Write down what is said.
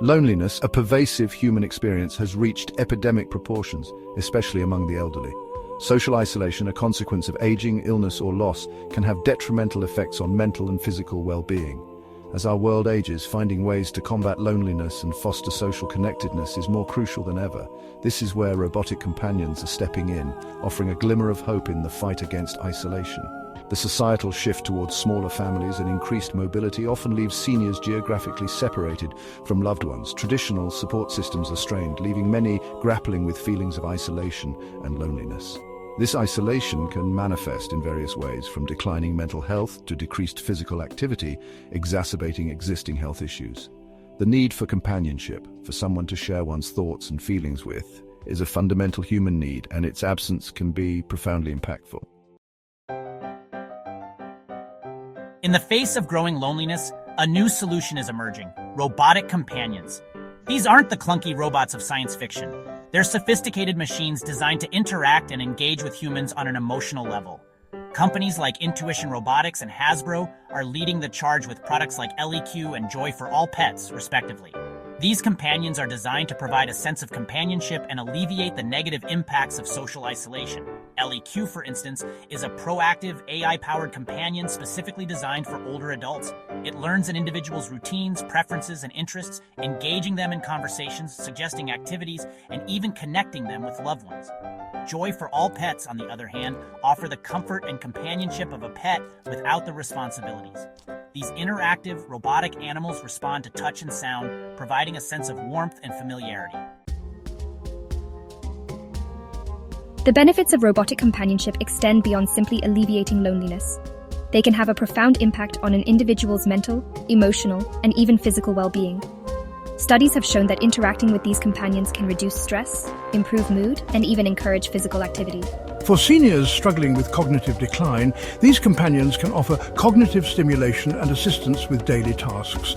Loneliness, a pervasive human experience, has reached epidemic proportions, especially among the elderly. Social isolation, a consequence of aging, illness, or loss, can have detrimental effects on mental and physical well-being. As our world ages, finding ways to combat loneliness and foster social connectedness is more crucial than ever. This is where robotic companions are stepping in, offering a glimmer of hope in the fight against isolation. The societal shift towards smaller families and increased mobility often leaves seniors geographically separated from loved ones. Traditional support systems are strained, leaving many grappling with feelings of isolation and loneliness. This isolation can manifest in various ways, from declining mental health to decreased physical activity, exacerbating existing health issues. The need for companionship, for someone to share one's thoughts and feelings with, is a fundamental human need, and its absence can be profoundly impactful. In the face of growing loneliness, a new solution is emerging: robotic companions. These aren't the clunky robots of science fiction. They're sophisticated machines designed to interact and engage with humans on an emotional level. Companies like Intuition Robotics and Hasbro are leading the charge with products like LEQ and Joy for All Pets, respectively. These companions are designed to provide a sense of companionship and alleviate the negative impacts of social isolation. LEQ, for instance, is a proactive, AI-powered companion specifically designed for older adults. It learns an individual's routines, preferences, and interests, engaging them in conversations, suggesting activities, and even connecting them with loved ones. Joy for All Pets, on the other hand, offer the comfort and companionship of a pet without the responsibilities. These interactive, robotic animals respond to touch and sound, providing a sense of warmth and familiarity. The benefits of robotic companionship extend beyond simply alleviating loneliness. They can have a profound impact on an individual's mental, emotional, and even physical well-being. Studies have shown that interacting with these companions can reduce stress, improve mood, and even encourage physical activity. For seniors struggling with cognitive decline, these companions can offer cognitive stimulation and assistance with daily tasks.